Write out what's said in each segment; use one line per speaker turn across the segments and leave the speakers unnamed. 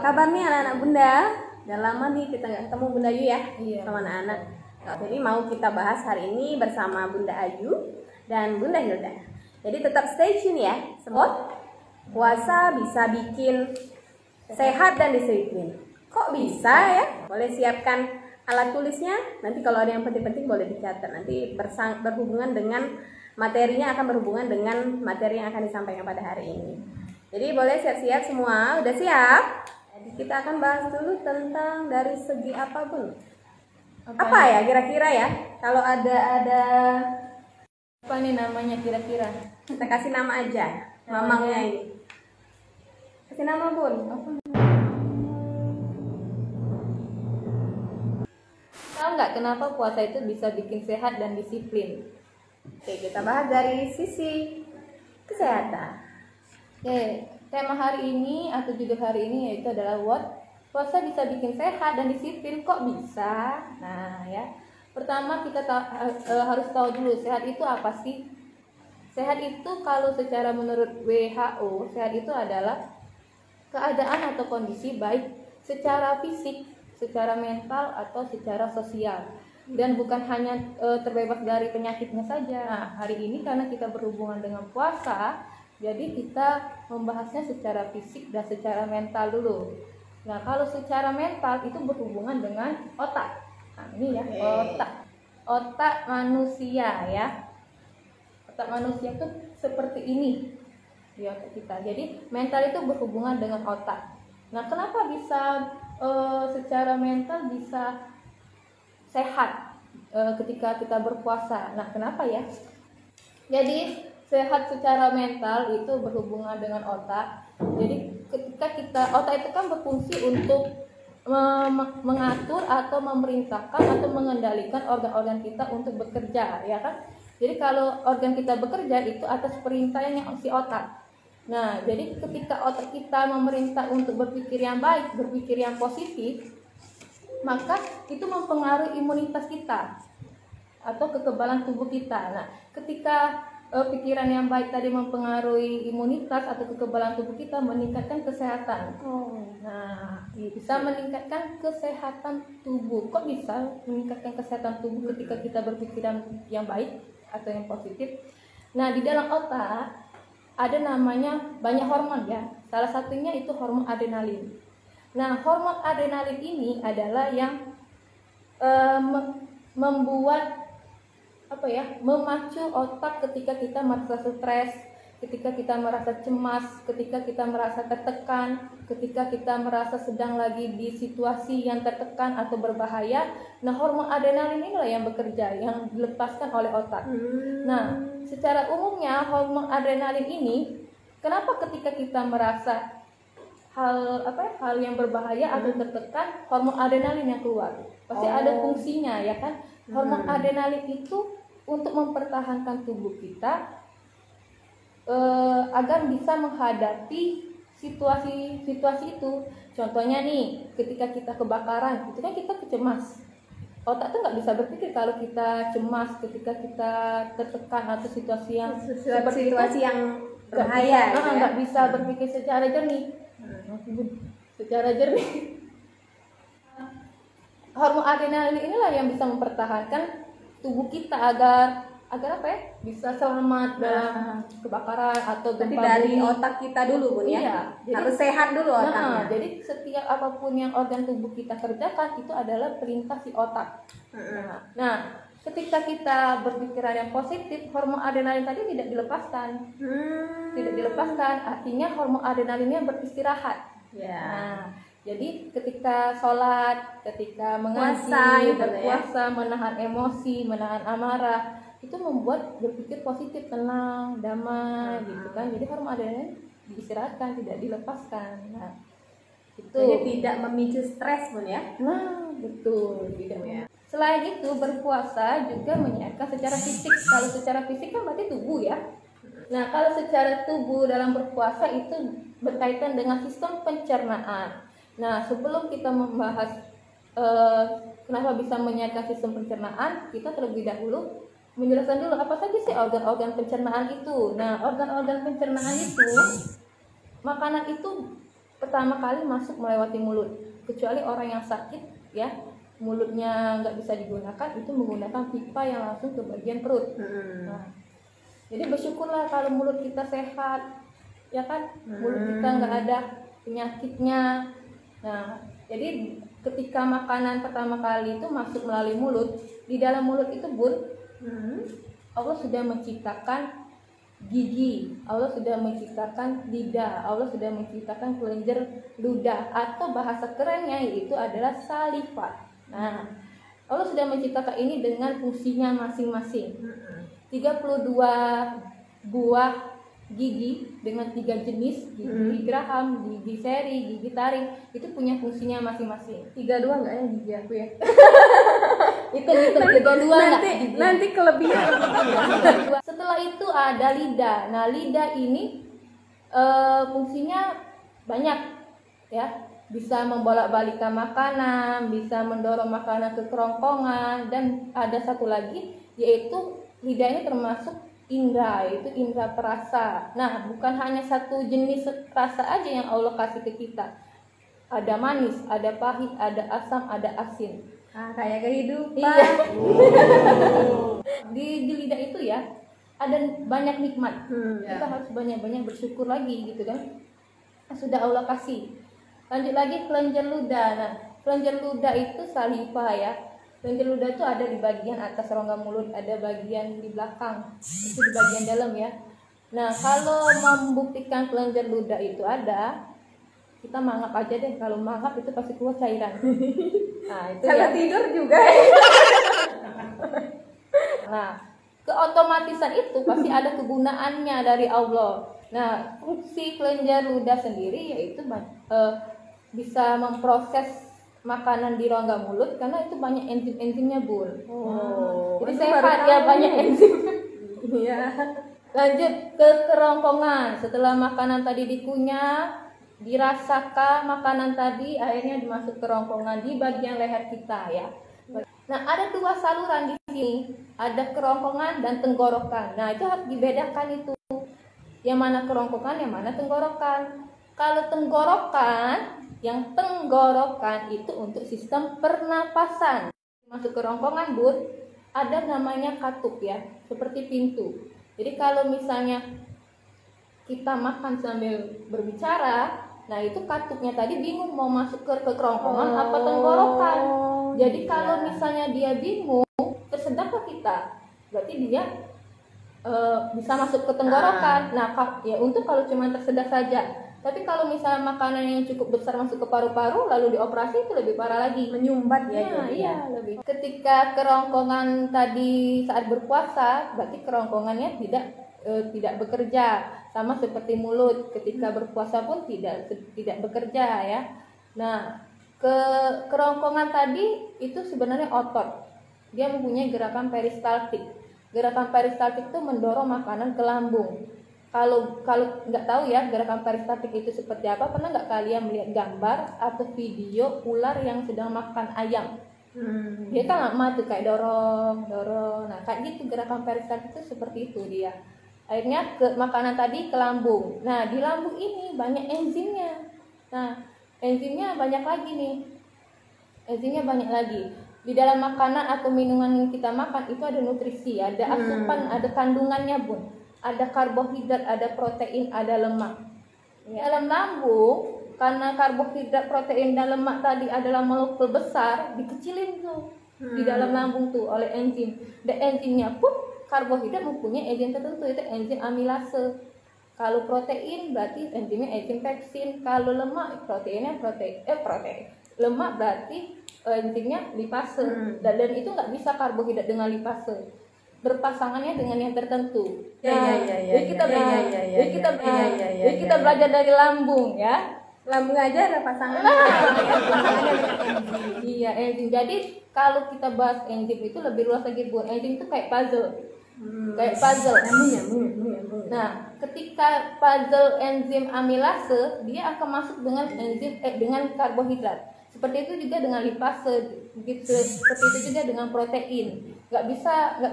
kabar nih anak-anak Bunda? Udah lama nih kita nggak ketemu Bunda Ayu ya, sama anak-anak. Jadi mau kita bahas hari ini bersama Bunda Ayu dan Bunda Hilda. Jadi tetap stay tune ya. Semua puasa bisa bikin sehat dan disiplin. Kok bisa ya? Boleh siapkan alat tulisnya. Nanti kalau ada yang penting-penting boleh dicatat. Nanti berhubungan dengan materinya, akan berhubungan dengan materi yang akan disampaikan pada hari ini. Jadi boleh siap-siap semua. Udah siap? Jadi kita akan bahas dulu tentang dari segi apapun. Apa ya kira-kira ya? Kalau ada
apa nih namanya kira-kira?
Kita kasih nama aja. Mamangnya ini. Kasih nama Bun.
Tahu nggak kenapa puasa itu bisa bikin sehat dan disiplin?
Oke, kita bahas dari sisi kesehatan.
Oke, tema hari ini atau judul hari ini yaitu adalah puasa bisa bikin sehat dan disiplin. Kok bisa? Nah ya, pertama kita harus tahu dulu sehat itu apa sih? Sehat itu kalau secara menurut WHO, sehat itu adalah keadaan atau kondisi baik secara fisik, secara mental atau secara sosial, dan bukan hanya terbebas dari penyakitnya saja. Nah, hari ini karena kita berhubungan dengan puasa, jadi kita membahasnya secara fisik dan secara mental dulu. Nah, kalau secara mental itu berhubungan dengan otak. Nah, ini ya, otak manusia ya. Otak manusia itu seperti ini di otak kita. Jadi mental itu berhubungan dengan otak. Nah, kenapa bisa secara mental bisa sehat ketika kita berpuasa? Nah, kenapa ya? Jadi sehat secara mental itu berhubungan dengan otak. Jadi ketika otak itu kan berfungsi untuk mengatur atau memerintahkan atau mengendalikan organ-organ kita untuk bekerja, ya kan? Jadi kalau organ kita bekerja itu atas perintahnya si otak. Nah, jadi ketika otak kita memerintah untuk berpikir yang baik, berpikir yang positif, maka itu mempengaruhi imunitas kita atau kekebalan tubuh kita. Nah, ketika pikiran yang baik tadi mempengaruhi imunitas atau kekebalan tubuh kita, meningkatkan kesehatan. Nah, bisa meningkatkan kesehatan tubuh. Kok bisa meningkatkan kesehatan tubuh ketika kita berpikiran yang baik atau yang positif? Nah, di dalam otak ada namanya banyak hormon ya. Salah satunya itu hormon adrenalin. Nah, hormon adrenalin ini adalah yang membuat memacu otak ketika kita merasa stres, ketika kita merasa cemas, ketika kita merasa tertekan, ketika kita merasa sedang lagi di situasi yang tertekan atau berbahaya. Nah, hormon adrenalin inilah yang bekerja, yang dilepaskan oleh otak. Nah, secara umumnya hormon adrenalin ini, kenapa ketika kita merasa hal yang berbahaya atau tertekan, hormon adrenalin yang keluar? Pasti ada fungsinya, ya kan? Hormon adrenalin itu untuk mempertahankan tubuh kita agar bisa menghadapi situasi itu. Contohnya nih, ketika kita kebakaran, itu kan kita cemas. Otak tuh nggak bisa berpikir kalau kita cemas, ketika kita tertekan atau situasi yang
berbahaya.
Nggak bisa berpikir secara jernih. Hormon adrenalin inilah yang bisa mempertahankan tubuh kita agar bisa selamat dalam kebakaran atau gempa
dari
bumi.
otak kita dulu Bun ya.
Iya,
harus sehat dulu otaknya.
Jadi setiap apapun yang organ tubuh kita kerjakan itu adalah perintah si otak. Nah, ketika kita berpikiran yang positif, hormon adrenalin tadi tidak dilepaskan. Tidak dilepaskan, artinya hormon adrenalinnya beristirahat. Nah, jadi ketika sholat, ketika mengaji, berpuasa, menahan emosi, menahan amarah, itu membuat berpikir positif, tenang, damai, gitu kan. Jadi hormon adrenalin diistirahatkan, tidak dilepaskan. Nah, itu.
Jadi tidak memicu stres Bun ya.
Nah, betul, tidak ya. Selain itu, berpuasa juga menyehatkan secara fisik. Kalau secara fisik kan berarti tubuh ya. Nah, kalau secara tubuh dalam berpuasa itu berkaitan dengan sistem pencernaan. Nah, sebelum kita membahas kenapa bisa menyehatkan sistem pencernaan, kita terlebih dahulu menjelaskan dulu apa saja sih organ-organ pencernaan itu. Nah, organ-organ pencernaan itu, makanan itu pertama kali masuk melewati mulut, kecuali orang yang sakit ya, mulutnya nggak bisa digunakan, itu menggunakan pipa yang langsung ke bagian perut. Nah, jadi bersyukurlah kalau mulut kita sehat, ya kan, mulut kita nggak ada penyakitnya. Nah, jadi ketika makanan pertama kali itu masuk melalui mulut, di dalam mulut itu Bun, Allah sudah menciptakan gigi, Allah sudah menciptakan lidah, Allah sudah menciptakan kelenjar ludah, atau bahasa kerennya yaitu adalah saliva. Nah, Allah sudah menciptakan ini dengan fungsinya masing-masing. 32 buah gigi dengan 3 jenis, gigi Graham, gigi seri, gigi taring, itu punya fungsinya masing-masing.
32 enggak ya gigi aku ya?
Itu 32
nanti kelebihan.
Setelah itu ada lidah. Nah, lidah ini fungsinya banyak ya, bisa membolak-balikkan makanan, bisa mendorong makanan ke kerongkongan, dan ada satu lagi yaitu lidah ini termasuk indra, yaitu indra perasa. Nah, bukan hanya satu jenis rasa aja yang Allah kasih ke kita. Ada manis, ada pahit, ada asam, ada asin.
Kayak kehidupan.
Iya. Di lidah itu ya ada banyak nikmat. Kita harus banyak-banyak bersyukur lagi gitu kan. Sudah Allah kasih. Lanjut lagi kelenjar ludah. Nah, kelenjar ludah itu saliva ya. Kelenjar ludah itu ada di bagian atas rongga mulut, ada bagian di belakang, itu di bagian dalam ya. Nah, kalau membuktikan kelenjar ludah itu ada, kita mangap aja deh. Kalau mangap itu pasti keluar cairan. Nah, itu
kalau
ya.
tidur juga.
Nah, keotomatisan itu pasti ada kegunaannya dari Allah. Nah, fungsi kelenjar ludah sendiri yaitu bisa memproses makanan di rongga mulut, karena itu banyak enzim-enzimnya Bun. Jadi sehat ya, banyak enzim.
Iya.
Lanjut ke kerongkongan. Setelah makanan tadi dikunyah, dirasakan makanan tadi, akhirnya dimasuk kerongkongan di bagian leher kita ya. Nah, ada 2 saluran di sini, ada kerongkongan dan tenggorokan. Nah, itu harus dibedakan itu. Yang mana kerongkongan, yang mana tenggorokan. Kalau tenggorokan, yang tenggorokan itu untuk sistem pernapasan. Masuk kerongkongan Bun, ada namanya katup ya, seperti pintu. Jadi kalau misalnya kita makan sambil berbicara, nah itu katupnya tadi bingung mau masuk ke kerongkongan apa tenggorokan. Jadi kalau misalnya dia bingung, tersedaplah kita, berarti dia bisa masuk ke tenggorokan. Nah, ya untuk kalau cuma tersedak saja. Tapi kalau misalnya makanan yang cukup besar masuk ke paru-paru lalu dioperasi, itu lebih parah lagi,
menyumbat ya.
Nah, iya lebih. Ketika kerongkongan tadi saat berpuasa, berarti kerongkongannya tidak bekerja, sama seperti mulut ketika berpuasa pun tidak bekerja ya. Nah, kerongkongan tadi itu sebenarnya otot. Dia mempunyai gerakan peristaltik. Gerakan peristaltik itu mendorong makanan ke lambung. Kalau nggak tahu ya gerakan peristaltik itu seperti apa, pernah nggak kalian melihat gambar atau video ular yang sedang makan ayam? Dia kan lama tuh kayak dorong. Nah, kayak gitu gerakan peristaltik itu seperti itu dia. Akhirnya ke makanan tadi ke lambung. Nah, di lambung ini banyak enzimnya. Nah, enzimnya banyak lagi nih. Enzimnya banyak lagi. Di dalam makanan atau minuman yang kita makan itu ada nutrisi, ada asupan, ada kandungannya Bun. Ada karbohidrat, ada protein, ada lemak. Ya, dalam lambung, karena karbohidrat, protein, dan lemak tadi adalah molekul besar, dikecilin tuh di dalam lambung tuh oleh enzim. Dan enzimnya pun karbohidrat mempunyai enzim tertentu, itu enzim amilase. Kalau protein berarti enzimnya enzim peksin. Kalau lemak proteinnya protein. Lemak berarti enzimnya lipase. Dan itu nggak bisa karbohidrat dengan lipase. Berpasangannya dengan yang tertentu. Jadi kita belajar dari lambung ya.
Lambung aja ada pasangan.
Iya, enzim. Jadi kalau kita bahas enzim itu lebih luas lagi Bun. Enzim itu kayak puzzle. Kayak puzzle. Nah, ketika puzzle enzim amilase, dia akan masuk dengan dengan karbohidrat. Seperti itu juga dengan lipase, seperti itu juga dengan protein. Nggak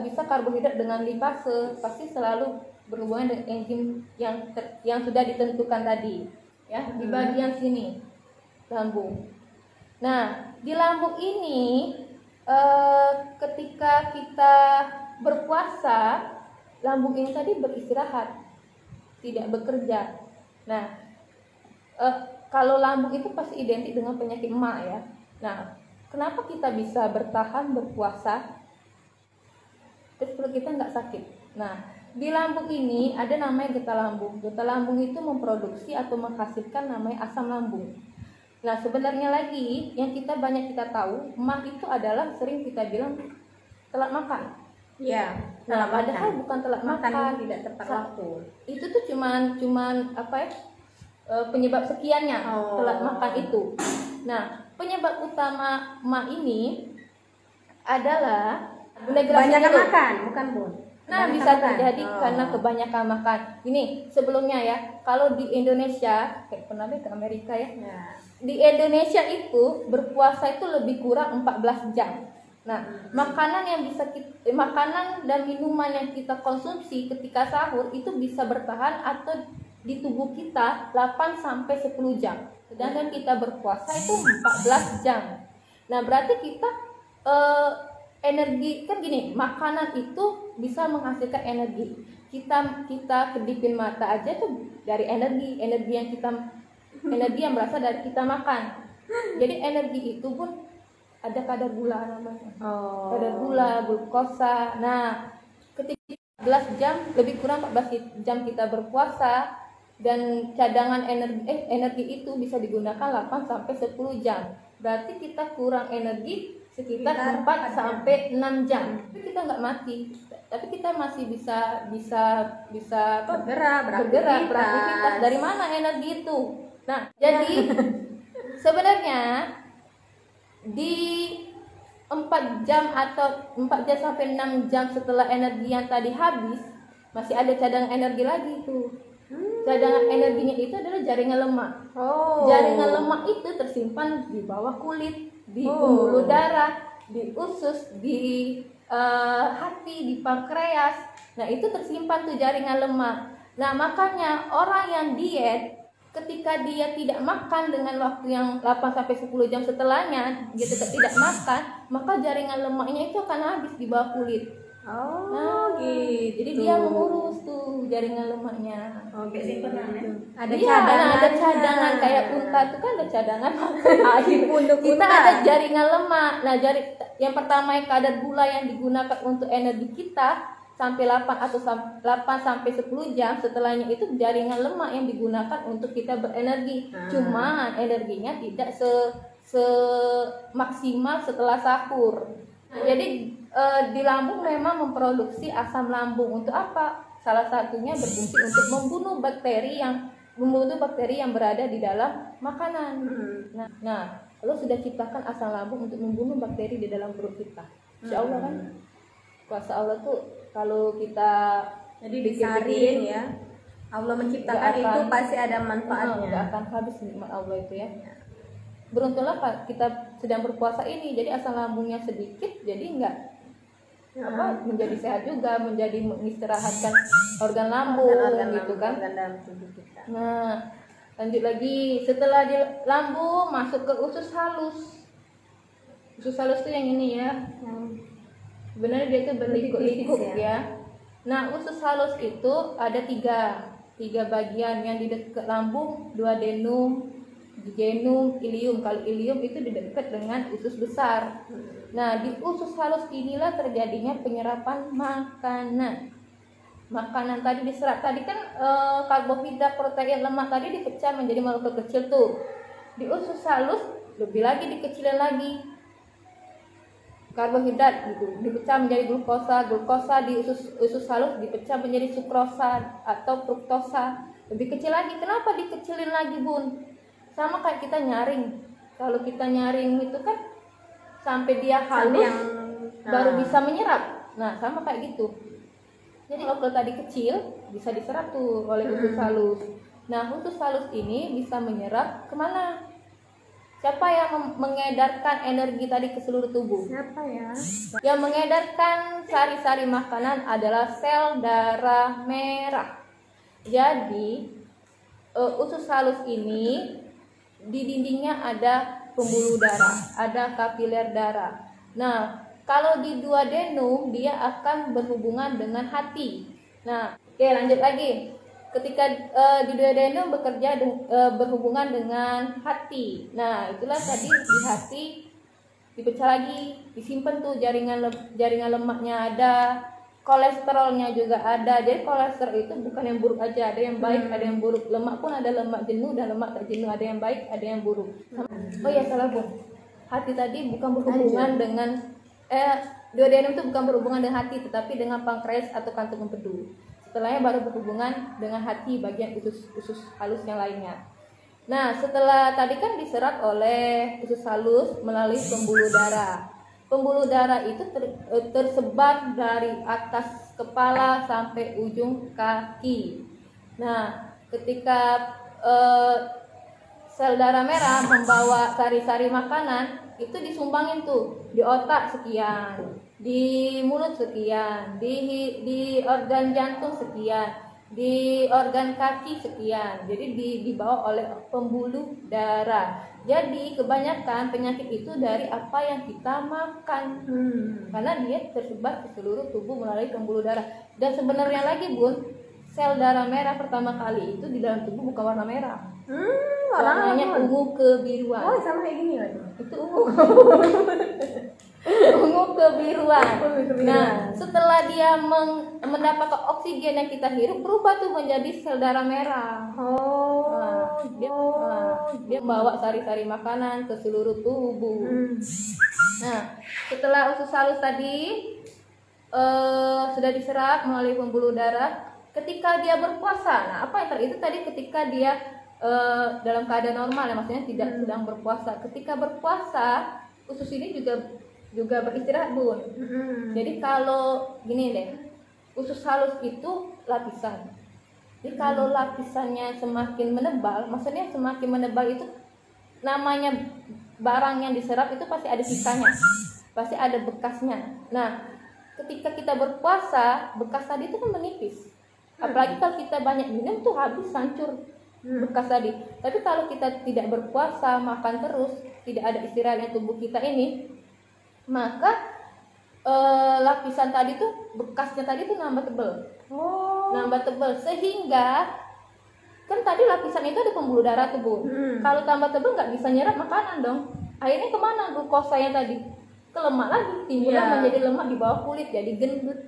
bisa karbohidrat dengan lipase, pasti selalu berhubungan dengan enzim yang sudah ditentukan tadi. ya, di bagian sini lambung. Nah, di lambung ini ketika kita berpuasa, lambung ini tadi beristirahat, tidak bekerja. Nah, kalau lambung itu pasti identik dengan penyakit emak ya. Nah, kenapa kita bisa bertahan berpuasa terus perut kita nggak sakit? Nah, di lambung ini ada namanya getah lambung. Getah lambung itu memproduksi atau menghasilkan namanya asam lambung. Nah, sebenarnya lagi yang banyak kita tahu, emak itu adalah sering kita bilang telat makan.
Iya.
Nah, padahal bukan telat makan,
tidak tepat waktu.
Itu tuh cuman apa ya? Penyebab sekiannya telat makan itu. Nah, penyebab utama emak ini adalah
banyak makan, bukan Bun?
Nah,
banyak
bisa
makan.
terjadi karena kebanyakan makan. Ini sebelumnya ya, kalau di Indonesia, kayak pernah deh ke Amerika ya. Di Indonesia itu berpuasa itu lebih kurang 14 jam. Nah, makanan dan minuman yang kita konsumsi ketika sahur itu bisa bertahan atau di tubuh kita 8 sampai 10 jam. Sedangkan kita berpuasa itu 14 jam. Nah, berarti kita energi kan gini, makanan itu bisa menghasilkan energi. Kita kedipin mata aja tuh dari energi yang berasal dari kita makan. Jadi energi itu pun ada kadar gula namanya. Kadar gula, glukosa. Nah, ketika 14 jam, lebih kurang 14 jam kita berpuasa dan cadangan energi itu bisa digunakan 8 sampai 10 jam. Berarti kita kurang energi sekitar 4 sampai 6 jam. Tapi kita nggak mati. Tapi kita masih bisa bergerak, beraktivitas. Dari mana energi itu? Nah, jadi sebenarnya di 4 jam sampai 6 jam setelah energi yang tadi habis, masih ada cadangan energi lagi tuh. Cadangan energinya itu adalah jaringan lemak. Jaringan lemak itu tersimpan di bawah kulit, di pembuluh darah, di usus, di hati, di pankreas. Nah, itu tersimpan tuh jaringan lemak. Nah, makanya orang yang diet, ketika dia tidak makan dengan waktu yang 8 sampai 10 jam setelahnya, dia tetap tidak makan, maka jaringan lemaknya itu akan habis di bawah kulit.
Gitu.
Jadi dia mengurus tuh jaringan lemaknya.
Ada
cadangan kayak unta itu kan ada cadangan air. Kita ada jaringan lemak. Nah, yang pertama yang kadar gula yang digunakan untuk energi kita sampai 8 sampai 10 jam, setelahnya itu jaringan lemak yang digunakan untuk kita berenergi. Cuman energinya tidak maksimal setelah sahur. Jadi di lambung memang memproduksi asam lambung untuk apa? Salah satunya berfungsi untuk membunuh bakteri yang berada di dalam makanan. Nah, Allah sudah ciptakan asam lambung untuk membunuh bakteri di dalam perut kita. Insya Allah kan, kuasa Allah tuh kalau kita
disaring ya, Allah menciptakan itu pasti ada manfaatnya.
Nggak akan habis nikmat Allah itu ya. Beruntunglah kita sedang berpuasa ini, jadi asam lambungnya sedikit, jadi menjadi sehat juga, menjadi mengistirahatkan organ lambung gitu kan. Nah, lanjut lagi, setelah di lambung masuk ke usus halus. Usus halus itu yang ini ya. Sebenarnya dia itu berlikuk-likuk ya. Nah, usus halus itu ada tiga bagian, yang di dekat lambung, duodenum, jejunum, ilium. Kalau ilium itu di dekat dengan usus besar. Nah, di usus halus inilah terjadinya penyerapan makanan. Makanan tadi diserap, tadi kan karbohidrat, protein, lemak tadi dipecah menjadi molekul kecil tuh. Di usus halus lebih lagi dikecilin lagi. Karbohidrat gitu dipecah menjadi glukosa di usus halus dipecah menjadi sukrosa atau fruktosa. Lebih kecil lagi. Kenapa dikecilin lagi, Bun? Sama kayak kita nyaring. Kalau kita nyaring itu kan sampai dia halus baru bisa menyerap. Nah, sama kayak gitu. Jadi kalau tadi kecil bisa diserap tuh oleh usus halus. Nah, usus halus ini bisa menyerap kemana? Siapa yang mengedarkan energi tadi ke seluruh tubuh?
Siapa ya?
Yang mengedarkan sari-sari makanan adalah sel darah merah. Jadi usus halus ini di dindingnya ada pembuluh darah, ada kapiler darah. Nah, kalau di duodenum dia akan berhubungan dengan hati. Nah, oke, lanjut lagi. Ketika di duodenum berhubungan dengan hati. Nah, itulah tadi di hati dipecah lagi, disimpan tuh jaringan lemaknya ada, kolesterolnya juga ada. Jadi kolesterol itu bukan yang buruk aja, ada yang baik, ada yang buruk. Lemak pun ada lemak jenuh dan lemak tak jenuh, ada yang baik, ada yang buruk. Oh ya, salah Bu. Hati tadi bukan berhubungan dengan duodenum itu bukan berhubungan dengan hati, tetapi dengan pankreas atau kantung empedu. Setelahnya baru berhubungan dengan hati bagian usus halus yang lainnya. Nah, setelah tadi kan diserap oleh usus halus melalui pembuluh darah. Pembuluh darah itu tersebar dari atas kepala sampai ujung kaki. Nah, ketika sel darah merah membawa sari-sari makanan, itu disumbangin tuh di otak sekian, di mulut sekian, di organ jantung sekian, di organ kaki sekian. Jadi dibawa oleh pembuluh darah. Jadi kebanyakan penyakit itu dari apa yang kita makan, karena dia tersebar ke seluruh tubuh melalui pembuluh darah. Dan sebenarnya lagi Bun, sel darah merah pertama kali itu di dalam tubuh bukan warna merah. Warnanya ungu kebiruan.
Oh, sama kayak gini lagi.
Itu ungu. Ungu kebiruan. Nah, setelah dia mendapatkan oksigen yang kita hirup, berubah tuh menjadi sel darah merah. Dia membawa sari-sari makanan ke seluruh tubuh. Nah, setelah usus halus tadi sudah diserap melalui pembuluh darah, ketika dia berpuasa, nah apa yang itu tadi ketika dia dalam keadaan normal ya, maksudnya tidak sedang berpuasa. Ketika berpuasa, usus ini juga beristirahat Bun. Jadi kalau gini deh, usus halus itu lapisan. Jadi kalau lapisannya semakin menebal, maksudnya semakin menebal itu namanya barang yang diserap itu pasti ada sisanya, pasti ada bekasnya. Nah, ketika kita berpuasa, bekas tadi itu kan menipis. Apalagi kalau kita banyak minum tuh habis hancur bekas tadi. Tapi kalau kita tidak berpuasa, makan terus, tidak ada istirahatnya tubuh kita ini, maka lapisan tadi tuh bekasnya tadi tuh nambah tebel. Nambah tebel sehingga kan tadi lapisan itu ada pembuluh darah tuh Bu. Kalau tambah tebel nggak bisa nyerap makanan dong. Akhirnya kemana glukosanya tadi? Ke lemak lagi, timbullah menjadi lemak di bawah kulit, jadi gendut.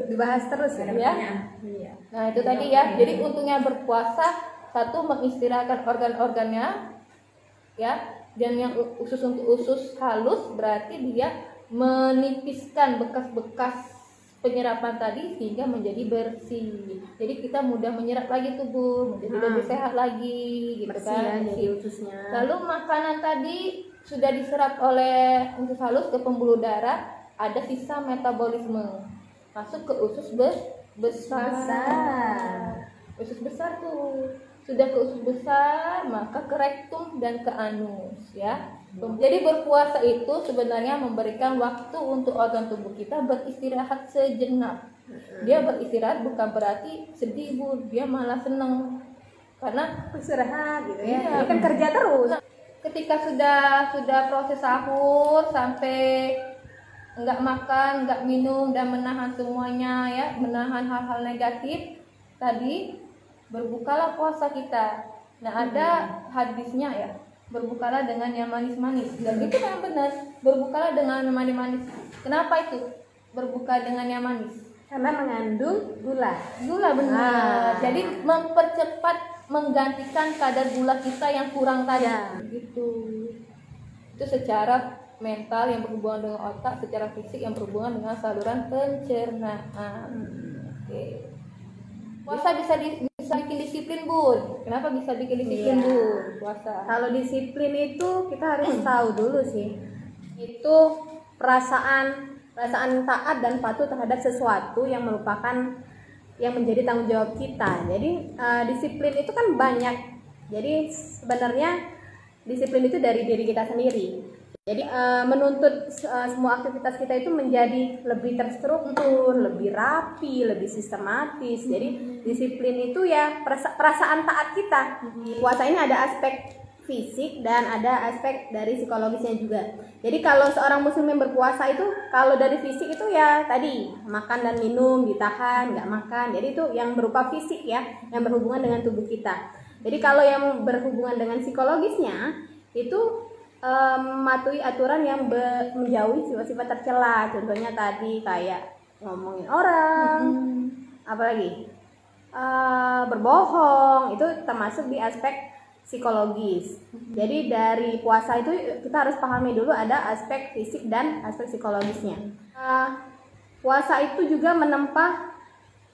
Dibahas terus ya.
Iya. Nah, itu tadi ya. Jadi untungnya berpuasa, satu mengistirahatkan organ-organnya ya. Dan yang usus untuk usus halus berarti dia menipiskan bekas-bekas penyerapan tadi sehingga menjadi bersih. Jadi kita mudah menyerap lagi tubuh, menjadi lebih sehat lagi gitu
bersih
kan.
ya, jadi ususnya.
Lalu makanan tadi sudah diserap oleh usus halus ke pembuluh darah, ada sisa metabolisme masuk ke usus besar. Usus besar tuh sudah ke usus besar, maka ke rektum dan ke anus ya. Jadi berpuasa itu sebenarnya memberikan waktu untuk organ tubuh kita beristirahat sejenak. Dia beristirahat bukan berarti sedih Bu, dia malah senang karena
Istirahat gitu ya.
Iya.
Ini kan kerja terus.
Ketika sudah proses sahur sampai enggak makan, enggak minum dan menahan semuanya ya, menahan hal-hal negatif tadi, berbukalah puasa kita. Nah, ada hadisnya ya, berbukalah dengan yang manis-manis. Dan itu memang benar, berbukalah dengan yang manis-manis. Kenapa itu? Berbuka dengan yang manis
Karena mengandung gula.
Gula benar. Jadi mempercepat menggantikan kadar gula kita yang kurang tadi. Gitu. Itu secara mental yang berhubungan dengan otak, secara fisik yang berhubungan dengan saluran pencernaan. Oke. Puasa bisa bikin disiplin Bun. Kenapa bisa bikin disiplin Bun? Puasa.
Kalau disiplin itu kita harus tahu dulu sih. Itu perasaan taat dan patuh terhadap sesuatu yang merupakan yang menjadi tanggung jawab kita. Jadi disiplin itu kan banyak. Jadi sebenarnya disiplin itu dari diri kita sendiri. Jadi menuntut semua aktivitas kita itu menjadi lebih terstruktur, lebih rapi, lebih sistematis. Jadi disiplin itu ya perasaan taat kita. Puasa ini ada aspek fisik dan ada aspek dari psikologisnya juga. Jadi kalau seorang muslim yang berpuasa itu, kalau dari fisik itu ya tadi makan dan minum ditahan, nggak makan. Jadi itu yang berupa fisik ya, yang berhubungan dengan tubuh kita. Jadi kalau yang berhubungan dengan psikologisnya itu mematuhi aturan yang menjauhi sifat-sifat tercela. Contohnya tadi kayak ngomongin orang, apalagi berbohong, itu termasuk di aspek psikologis. Jadi dari puasa itu kita harus pahami dulu ada aspek fisik dan aspek psikologisnya. Puasa itu juga menempa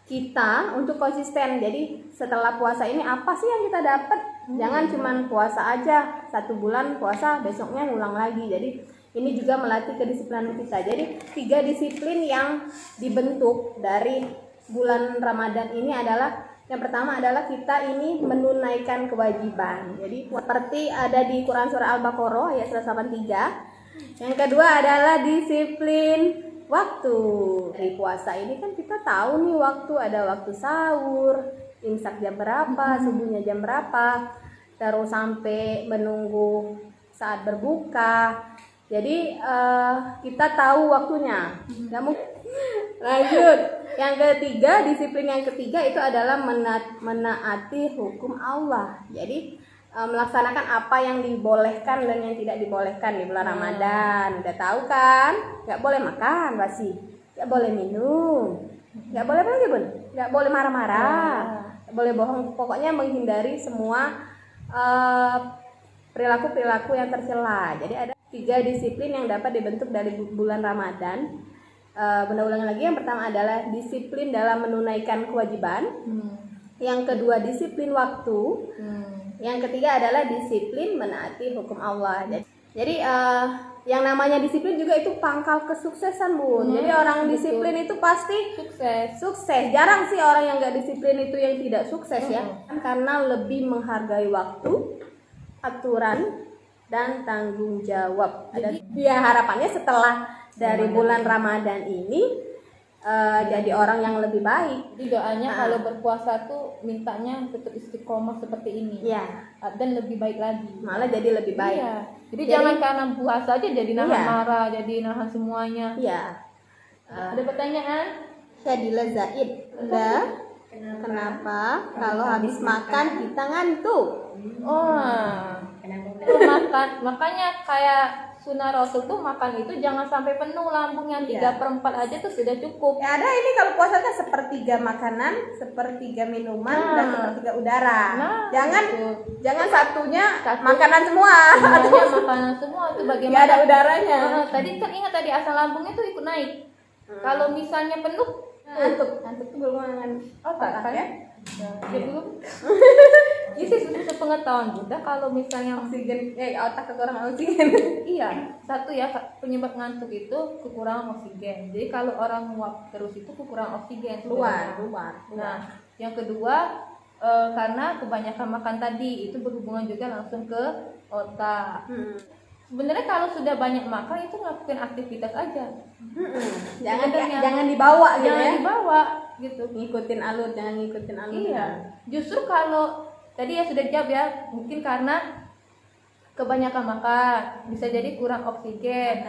kita untuk konsisten. Jadi setelah puasa ini apa sih yang kita dapat? Jangan cuman puasa aja 1 bulan puasa, besoknya ngulang lagi. Jadi ini juga melatih kedisiplinan kita. Jadi 3 disiplin yang dibentuk dari bulan Ramadan ini adalah, yang pertama adalah kita ini menunaikan kewajiban. Jadi seperti ada di Quran surah Al-Baqarah ayat 183. Yang kedua adalah disiplin waktu. Di puasa ini kan kita tahu nih waktu, ada waktu sahur, imsak jam berapa, subuhnya jam berapa, terus sampai menunggu saat berbuka. Jadi kita tahu waktunya. Nggak mungkin. Lanjut. Yang ketiga, disiplin yang ketiga itu adalah menaati hukum Allah. Jadi melaksanakan apa yang dibolehkan dan yang tidak dibolehkan di bulan Ramadan. Udah tahu kan? Nggak boleh makan basi, nggak boleh minum, nggak boleh apa lagi, Bun? Nggak boleh marah-marah, nggak boleh bohong. Pokoknya menghindari semua perilaku-perilaku yang tercela. Jadi ada 3 disiplin yang dapat dibentuk dari bulan Ramadan. Bunda ulangi lagi, yang pertama adalah disiplin dalam menunaikan kewajiban. Yang kedua disiplin waktu. Yang ketiga adalah disiplin menaati hukum Allah. Jadi yang namanya disiplin juga itu pangkal kesuksesan, Bun. Jadi orang disiplin itu pasti sukses. Jarang sih orang yang nggak disiplin itu yang tidak sukses ya. Karena lebih menghargai waktu, aturan, dan tanggung jawab. Ya harapannya setelah dari bulan Ramadan ini jadi orang yang lebih baik.
Jadi doanya kalau berpuasa tuh mintanya tetap istiqomah seperti ini.
Iya.
Dan lebih baik lagi.
Malah jadi lebih baik.
Iya. Jadi jangan karena puasa aja jadi nahan marah, jadi nahan semuanya.
Iya.
Ada pertanyaan?
Syadila Zaid. Kenapa kalau habis makan kita ngantuk?
Makanya kayak sunnah Rasul tuh makan itu jangan sampai penuh lambungnya, 3/4 aja tuh sudah cukup.
Ya ada ini kalau puasa kan 1/3 makanan, 1/3 minuman, dan 1/3 udara. Jangan satunya makanan semua.
Semuanya makanan semua itu bagaimana?
Gak ada udaranya.
Tadi kan ingat tadi asal lambungnya tuh ikut naik. Kalau misalnya penuh
ngantuk tuh golongan
otak kan? Ya belum. Itu sepengetahuan Bunda kalau misalnya
oksigen, otak kekurangan oksigen.
Iya, satu ya penyebab ngantuk itu kekurangan oksigen. Jadi kalau orang nguap terus itu kekurangan oksigen
keluar.
Nah, yang kedua karena kebanyakan makan tadi itu berhubungan juga langsung ke otak. Sebenarnya kalau sudah banyak makan itu ngelakuin aktivitas aja.
Jangan dibawa gitu.
Jangan dibawa gitu.
Jangan ngikutin alur.
Iya. Justru kalau tadi ya sudah jawab ya, mungkin karena kebanyakan makan, bisa jadi kurang oksigen.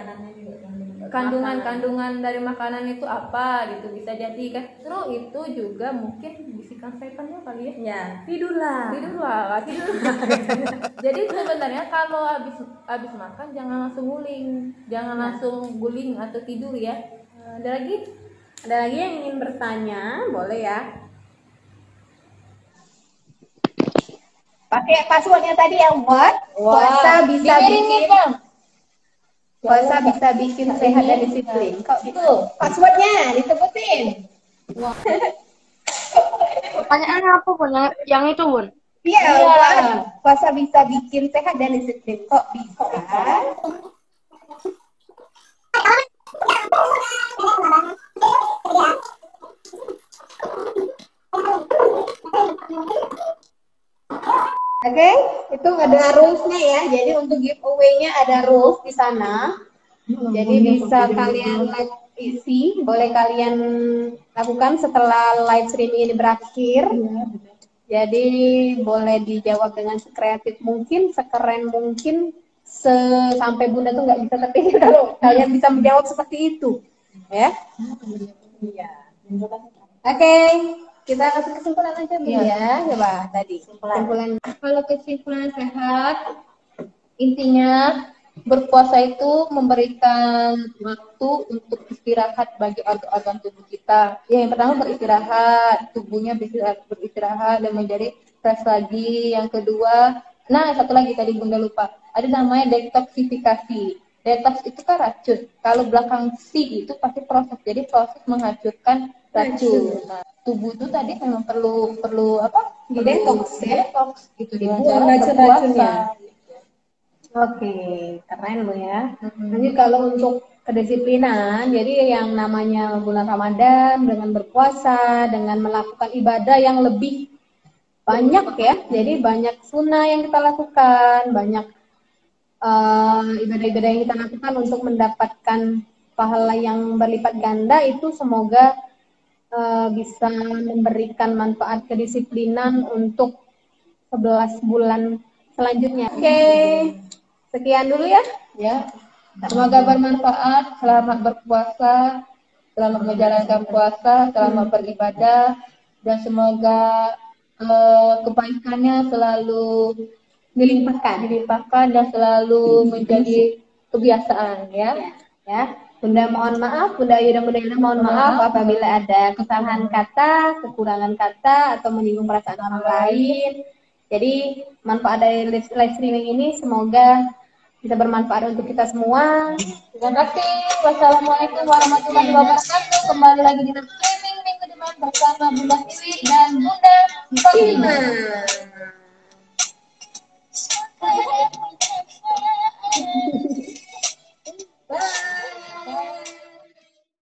Kandungan dari makanan itu apa gitu, bisa jadi kan. Terus itu juga mungkin bisikan setannya kali ya.
Ya, tidurlah.
Jadi sebenarnya kalau habis makan jangan langsung guling, langsung guling atau tidur ya. Ada lagi
yang ingin bertanya, boleh ya?
Pakai passwordnya tadi yang buat puasa bisa bikin sehat dan disiplin. Kok itu passwordnya disebutin?
Pertanyaannya apa Bun? Yang itu Bun?
Iya. Puasa bisa bikin sehat dan disiplin. Kok bisa? Oke, itu ada rules-nya ya. Jadi untuk giveaway-nya ada rules di sana. Jadi bisa kalian isi, boleh kalian lakukan setelah live streaming ini berakhir. Jadi boleh dijawab dengan sekreatif mungkin, sekeren mungkin, sampai Bunda tuh nggak bisa terpikir kalau kalian bisa menjawab seperti itu, ya. Iya. Oke, kita kasih kesimpulan aja Bunda ya. Coba tadi kesimpulan.
Kalau kesimpulan sehat, intinya berpuasa itu memberikan waktu untuk istirahat bagi organ-organ tubuh kita. Ya, yang pertama beristirahat, tubuhnya beristirahat dan menjadi fresh lagi. Yang kedua, nah satu lagi tadi Bunda lupa, ada namanya detoksifikasi. Detox itu kan racun. Kalau belakang C itu pasti proses. Jadi proses menghancurkan racun. Nah, tubuh itu tadi memang perlu apa?
Detox ya.
Detox gitu dengan
Buang
cara
racun-racunnya.
berpuasa.
Oke, keren lo ya. Nanti kalau untuk kedisiplinan, jadi yang namanya bulan Ramadan dengan berpuasa, dengan melakukan ibadah yang lebih banyak ya. Jadi banyak sunnah yang kita lakukan, banyak ibadah-ibadah yang kita lakukan untuk mendapatkan pahala yang berlipat ganda itu semoga bisa memberikan manfaat kedisiplinan untuk 11 bulan selanjutnya. Oke. Sekian dulu ya.
Ya, semoga bermanfaat. Selamat berpuasa, selamat menjalankan puasa, selamat beribadah, dan semoga kebaikannya selalu dilimpahkan dan selalu menjadi kebiasaan ya.
Ya, Bunda mohon maaf, Bunda Ayu dan Bunda Ina mohon maaf apabila ada kesalahan kata, kekurangan kata atau menyinggung perasaan orang lain. Jadi manfaat dari live streaming ini semoga bisa bermanfaat untuk kita semua.
Terima kasih. Wassalamualaikum warahmatullahi wabarakatuh. Kembali lagi di live streaming minggu depan bersama Bunda Tiwi dan Bunda Fatimah.